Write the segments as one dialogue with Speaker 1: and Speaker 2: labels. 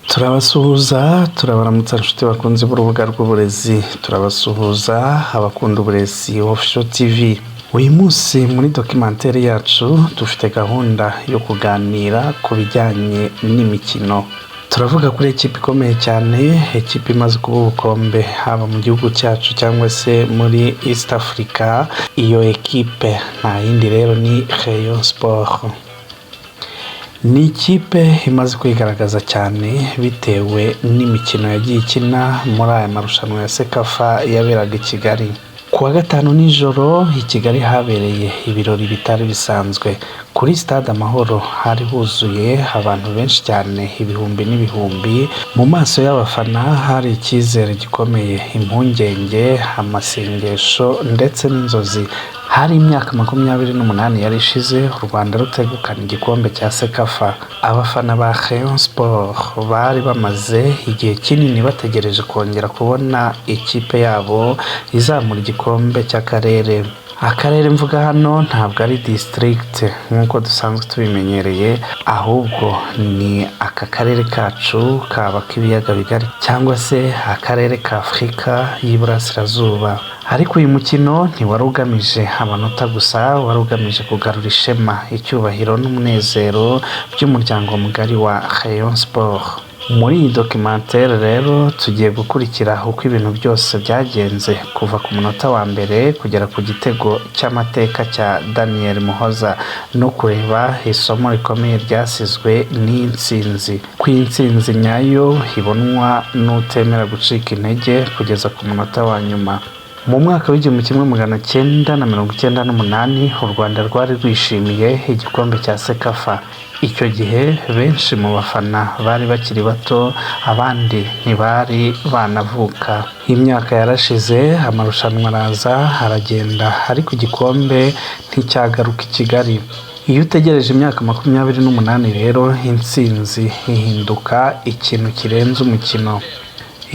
Speaker 1: Turabasuhuza turabaramutsa inshuti bakunze b'urubuga rw'uburezi, turabasuhuza abakunda uburezi Official TV. Uyu munsi muri documentaire yacu dufite gahunda yo kuganira ku bijyanye n'imikino. Turavuga kuri ekipe ikomeye cyane, ekipe imaze kuba ubukombe haba mu gihugu cyacu cyangwa se muri East Africa. Iyo ekipe nta yindi rero ni Rayon Sport. Ni ikipe imaze kwigaragaza cyane bitewe n'imikino yagiye ikina muri aya marushanwa ya Sekafa yaberaga i Kigali. Kuwa gatanu nijoro i Kigali habereye ibirori bitari bisanzwe. Kuri Stade Amahoro hari huzuye abantu benshi cyane, ibihumbi n'ibihumbi. Mu maso y'abafana hari icyizere gikomeye, impungenge, amasengesho ndetse n'inzozi. Hari imyaka 28 yari ishize u Rwanda rutegukana igikombe cya Sekafa. Abafana ba Rayon Sport bari bamaze igihe kinini bategereje kongera kubona ikipe yabo izamura igikombe cy'akarere. Akarere mvuga hano ntabwo ari district nk'uko dusanzwe tubimenyereye, ahubwo ni aka karere kacu kaba k'ibiyaga bigari cyangwa se akarere ka Afurika y'Iburasirazuba. Ariko uyu mukino ntiwari ugamije amanota gusa, wari ugamije kugarura ishema, icyubahiro n'umunezero by'umuryango mugari wa Rayon Sport. Muri iyi documentaire rero tugiye gukurikira uko ibintu byose byagenze kuva ku munota wa mbere kugera ku gitego cy'amateka cya Daniel Muhoza, no kureba isomo rikomeye ryasizwe n'intsinzi. Ku intsinzi nyayo ibonwa n'utemera gucika intege kugeza ku munota wa nyuma. Mu mwaka w'1998 u Rwanda rwari rwishimiye igikombe cya Sekafa. Icyo gihe benshi mu bafana bari bakiri bato, abandi ntibari banavuka. Imyaka yarashize, amarushanwa araza aragenda, ariko igikombe nticyagaruka i Kigali. Iyo utegereje imyaka 28 rero, intsinzi ihinduka ikintu kirenze umukino,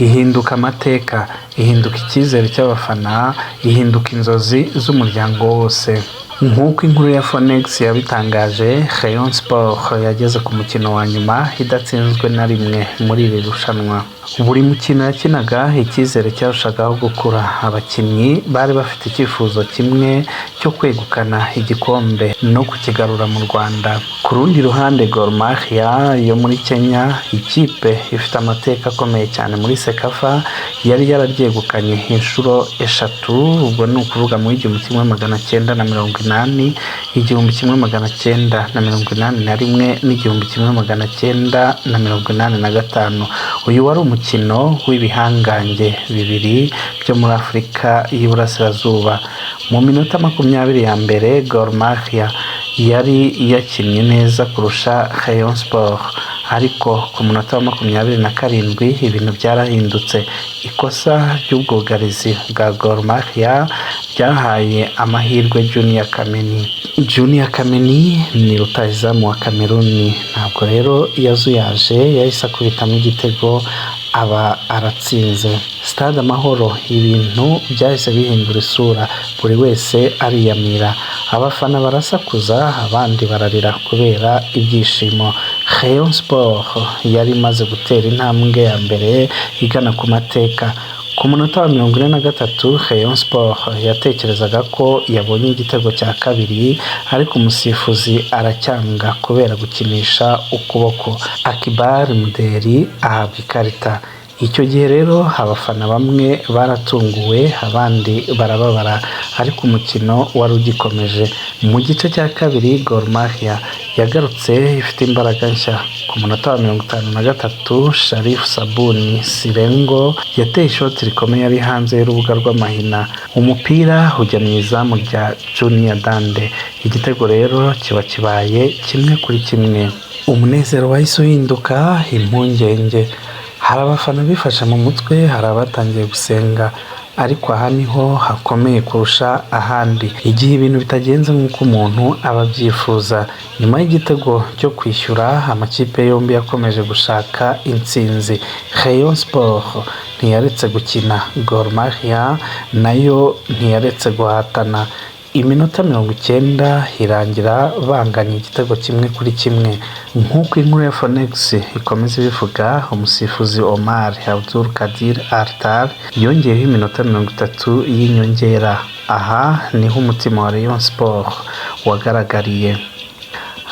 Speaker 1: ihinduka amateka, ihinduka icyizere cy'abafana, ihinduka inzozi z'umuryango wose. Nk'uko inkuru ya Phoenix yabitangaje, Rayon Sport yageze ku mukino wa nyuma idatsinzwe na rimwe muri iri rushanwa. Buri mukino yakinaga icyizere cyarushagaho gukura, abakinnyi bari bafite icyifuzo kimwe cyo kwegukana igikombe no kukigarura mu Rwanda. Ku rundi ruhande, Gor Mahia yo muri Kenya, ikipe ifite amateka akomeye cyane muri Sekafa, yari yararyegukanye inshuro 3, ubwo ni ukuvuga mu 1980, 1981 n'1985. Uyu wari umukino w'ibihangange bibiri byo muri Afurika y'Iburasirazuba. Mu minota 20 ya mbere, Gor Mahia yari yakinnye neza kurusha Rayon Sport, ariko ku munota wa 27 ibintu byarahindutse. Ikosa ry'ubwugarizi bwa Gor Mahia ryahaye amahirwe Junior Kameni. Junior Kameni ni rutahizamu wa Cameroon, ntabwo rero yazuyaje, yahise akubitamo igitego aba aratsinze. Stade Amahoro ibintu byahise bihindura isura, buri wese ariyamira, abafana barasakuza, abandi bararira kubera ibyishimo. Rayon Sport yari imaze gutera intambwe ya mbere igana ku mateka. Ku munota wa 43 Rayon Sport yatekerezaga ko yabonye igitego cya kabiri, ariko umusifuzi aracyanga kubera gukinisha ukuboko. Akibar Muderi ahabwa ikarita. Icyo gihe rero abafana bamwe baratunguwe, abandi barababara, ariko umukino wari ugikomeje. Mu gice cya kabiri, Gor Mahia yagarutse ifite imbaraga nshya. Ku munota wa 53 Sharif Sabuni Sirengo yateye ishoti rikomeye ari hanze y'urubuga rw'amahina, umupira ujya mu izamu rya Junior Dande. Igitego rero kiba kibaye 1-1. Umunezero wahise uhinduka impungenge. Hari abafana bifashe mu mutwe, hari abatangiye gusenga, ariko aha niho hakomeye kurusha ahandi. Igihe ibintu bitagenze nk'uko umuntu aba abyifuza, nyuma y'igitego cyo kwishyura, amakipe yombi yakomeje gushaka intsinzi. Rayon Sport ntiyaretse gukina, Gor Mahia nayo ntiyaretse guhatana. iminota 90 irangira banganya igitego kimwe kuri kimwe. Nk'uko inkuru ya Phoenix ikomeza ibivuga, umusifuzi Omar Abdul Kadir Artar yongeyeho iminota 30 y'inyongera. Aha niho umutima wa Rayon Sport wagaragariye.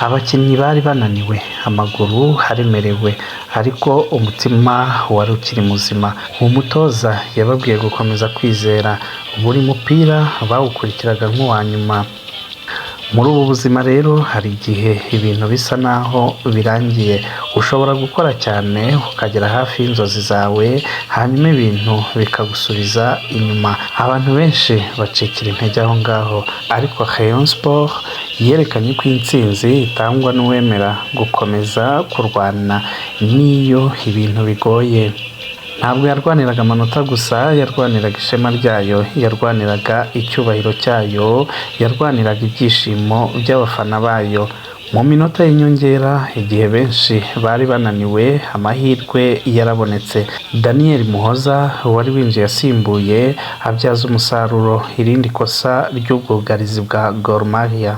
Speaker 1: Abakinnyi bari bananiwe, amaguru haremerewe, ariko umutima wari ukiri muzima. Umutoza yababwiye gukomeza kwizera, buri mupira bawukurikiraga nk'uwa nyuma. Muri ubu buzima rero hari igihe ibintu bisa naho birangiye, ushobora gukora cyane ukagera hafi y'inzozi zawe, hanyuma ibintu bikagusubiza inyuma. Abantu benshi bacikira intege aho ngaho, ariko Rayon Sport yerekanye ko intsinzi itangwa n'uwemera gukomeza kurwana n'iyo ibintu bigoye. Ntabwo yarwaniraga amanota gusa, yarwaniraga ishema ryayo, yarwaniraga icyubahiro cyayo, yarwaniraga ibyishimo by'abafana bayo. Mu minota y'inyongera, igihe benshi bari bananiwe, amahirwe yarabonetse. Daniel Muhoza wari winjiye asimbuye, abyaza umusaruro irindi kosa ry'ubwugarizi bwa Gor Mahia.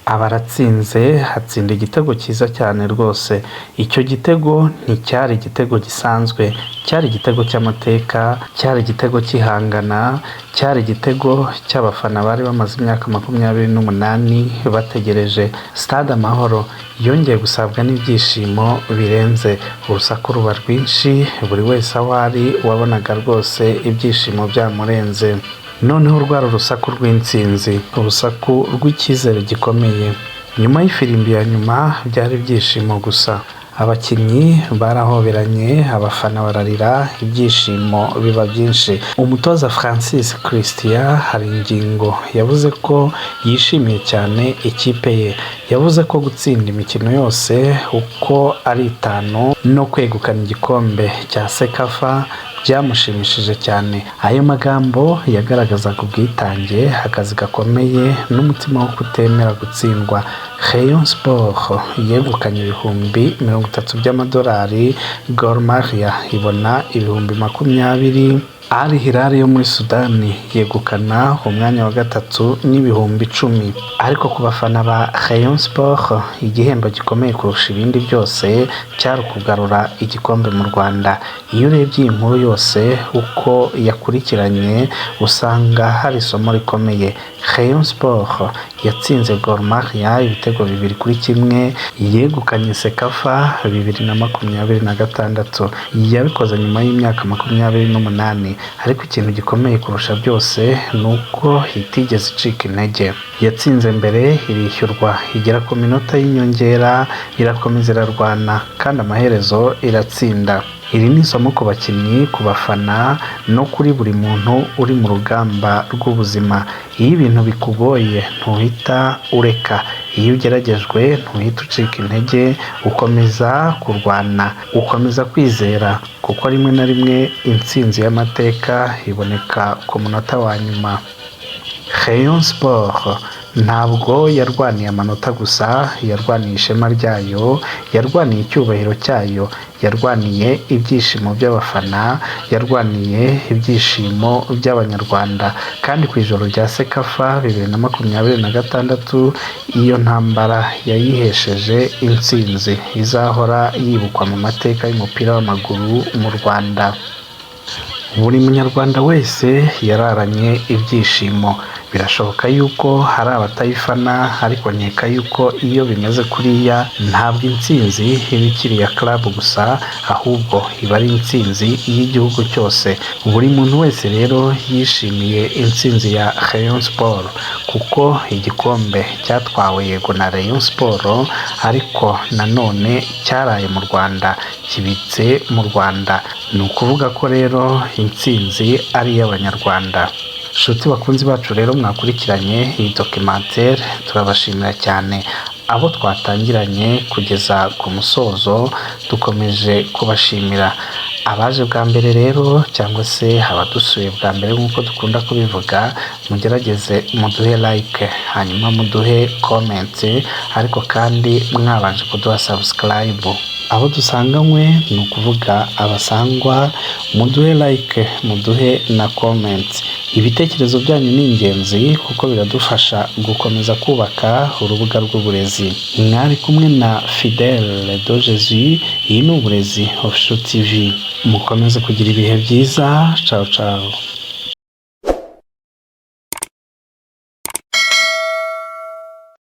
Speaker 1: Abaratsinze, hatsinda igitego cyiza cyane rwose. Icyo gitego nticyari igitego gisanzwe, cyari igitego cy'amateka, cyari igitego cy'ihangana, cyari igitego cy'abafana bari bamaze imyaka 28 bategereje. Stade Amahoro yongeye gusabwa n'ibyishimo birenze. Urusaku ruba rwinshi, buri wese aho ari wabonaga rwose ibyishimo byamurenze. Noneho rwari urusaku rw'intsinzi, urusaku rw'icyizere gikomeye. Nyuma y'ifirimbi ya nyuma byari ibyishimo gusa. Abakinnyi barahoberanye, abafana bararira, ibyishimo biba byinshi. Umutoza Francis Christian hari ingingo yavuze ko yishimiye cyane ikipe ye. Yavuze ko gutsinda imikino yose uko ari 5 no kwegukana igikombe cya Sekafa byamushimishije cyane. Ayo magambo yagaragazaga ubwitange, akazi gakomeye n'umutima wo kutemera gutsindwa. Rayon Sport yegukanye ibihumbi 30 by'amadolari, Gor Mahia ibona ibihumbi 20. Al Hilal yo muri Sudani yegukana umwanya wa 3 n'ibihumbi 10. Ariko ku bafana ba Rayon Sport, igihembo gikomeye kurusha ibindi byose cyari kugarura igikombe mu Rwanda. Iyo urebye inkuru yose uko yakurikiranye, usanga hari isomo rikomeye. Rayon Sport yatsinze Gor Mahia ibitego 2-1, yegukanye Sekafa 2026. Yabikoze nyuma y'imyaka 28. Ariko ikintu gikomeye kurusha byose nuko itigeze icika intege. Yatsinze mbere, irishyurwa, igera ku minota y'inyongera, irakomeza irarwana, kandi amaherezo iratsinda. Iri ni isomo ku bakinnyi, ku bafana, no kuri buri muntu uri mu rugamba rw'ubuzima. Iyo ibintu bikugoye ntuhita ureka, iyo ugeragejwe ntuhita ucika intege, ukomeza kurwana, ukomeza kwizera, kuko rimwe na rimwe intsinzi y'amateka iboneka ku munota wa nyuma. Rayon Sport ntabwo yarwaniye amanota gusa, yarwaniye ishema ryayo, yarwaniye icyubahiro cyayo, yarwaniye ibyishimo by'abafana, yarwaniye ibyishimo by'abanyarwanda. Kandi ku ijoro rya Sekafa 2026, iyo ntambara yayihesheje intsinzi izahora yibukwa mu mateka y'umupira w'amaguru mu Rwanda. Buri munyarwanda wese yararanye ibyishimo. Birashoboka yuko hari abatayifana, ariko nkeka yuko iyo bimeze kuriya, ntabwo intsinzi iba ikiri iya club gusa, ahubwo iba ari intsinzi y'igihugu cyose. Buri muntu wese rero yishimiye intsinzi ya Rayon Sport, kuko igikombe cyatwawe yego na Rayon Sport, ariko nanone cyaraye mu Rwanda, kibitse mu Rwanda. Ni ukuvuga ko rero intsinzi ari iy'abanyarwanda. Nshuti bakunzi bacu rero mwakurikiranye iyi documentaire, turabashimira cyane. Abo twatangiranye kugeza ku musozo dukomeje kubashimira. Abaje bwa mbere rero, cyangwa se abadusuye bwa mbere nk'uko dukunda kubivuga, mugerageze muduhe like, hanyuma muduhe comment, ariko kandi mwabanje kuduha subscribe. Abo dusanganywe ni ukuvuga abasangwa, muduhe like, muduhe na comment. ibitekerezo byanyu ni ingenzi kuko biradufasha gukomeza kubaka urubuga rw'uburezi. Mwari kumwe na Fidèle de Jésus, iyi ni Uburezi Official TV. Mukomeze kugira ibihe byiza. Ciao ciao.